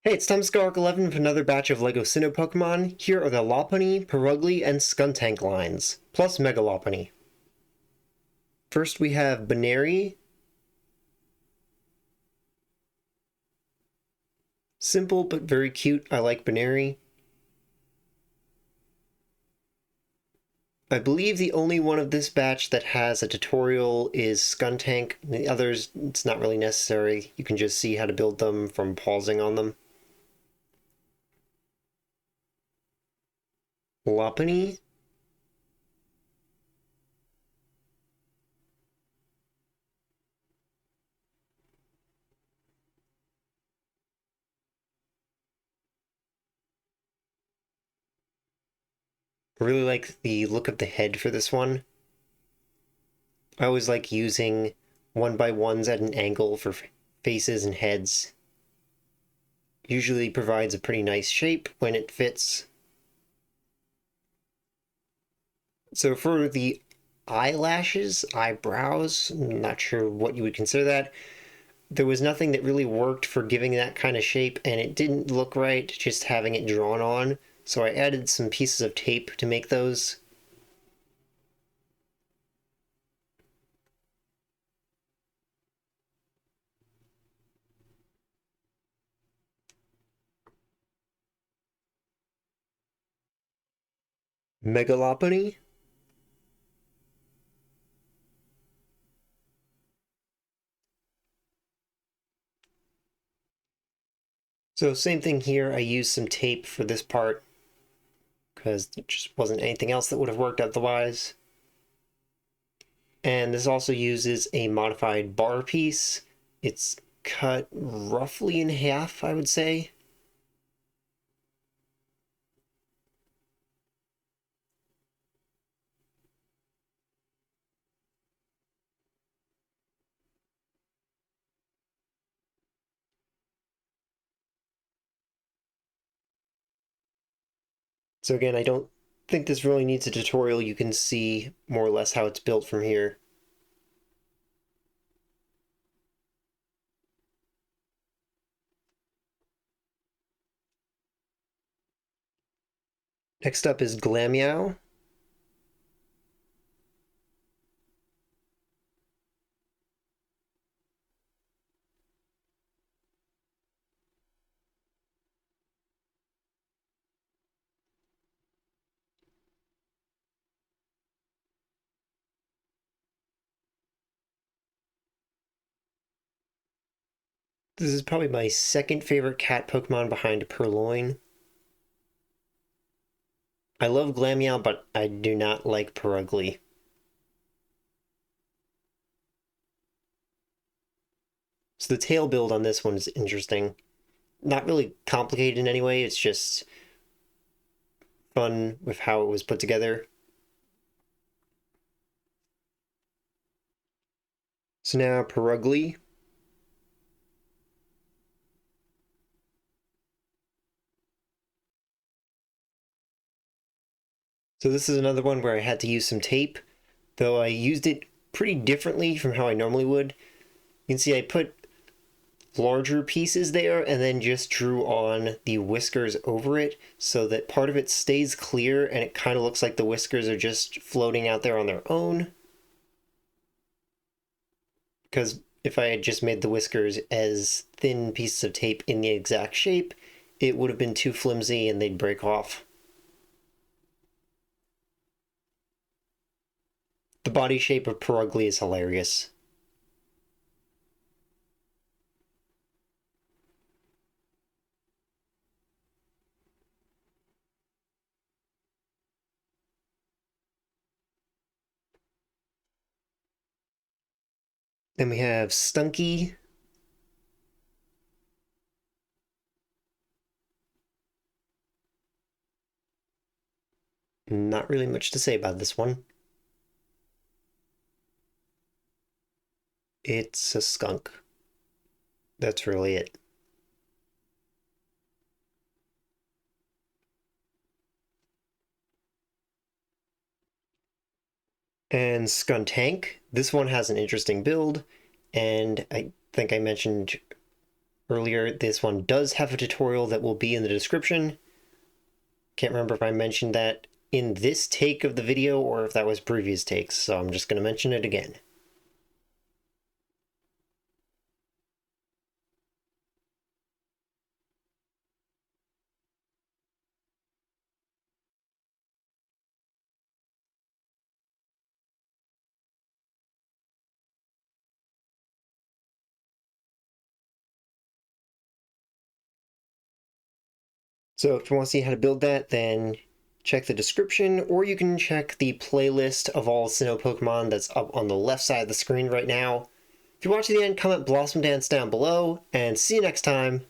Hey, it's time to go Arc 11 with another batch of LEGO Sinnoh Pokemon. Here are the Lopunny, Purugly, and Skuntank lines, plus Mega Lopunny. First we have Buneary. Simple but very cute, I like Buneary. I believe the only one of this batch that has a tutorial is Skuntank. The others, it's not really necessary. You can just see how to build them from pausing on them. Lopunny. I really like the look of the head for this one. I always like using 1x1s at an angle for faces and heads. Usually provides a pretty nice shape when it fits. So for the eyelashes, eyebrows, I'm not sure what you would consider that. There was nothing that really worked for giving that kind of shape, and it didn't look right just having it drawn on. So I added some pieces of tape to make those. Mega Lopunny. So same thing here, I used some tape for this part because there just wasn't anything else that would have worked otherwise. And this also uses a modified bar piece. It's cut roughly in half, I would say. So again, I don't think this really needs a tutorial. You can see more or less how it's built from here. Next up is Glameow. This is probably my second favorite cat Pokemon behind Purloin. I love Glameow, but I do not like Purugly. So the tail build on this one is interesting. Not really complicated in any way, it's just fun with how it was put together. So now Purugly. So this is another one where I had to use some tape, though I used it pretty differently from how I normally would. You can see I put larger pieces there and then just drew on the whiskers over it so that part of it stays clear and it kind of looks like the whiskers are just floating out there on their own. Because if I had just made the whiskers as thin pieces of tape in the exact shape, it would have been too flimsy and they'd break off. The body shape of Purugly is hilarious. Then we have Stunky. Not really much to say about this one. It's a skunk. That's really it. And Skuntank. This one has an interesting build, and I think I mentioned earlier, this one does have a tutorial that will be in the description. Can't remember if I mentioned that in this take of the video or if that was previous takes, so I'm just going to mention it again. So if you want to see how to build that, then check the description, or you can check the playlist of all Sinnoh Pokemon that's up on the left side of the screen right now. If you watch to the end, comment Blossom Dance down below, and see you next time.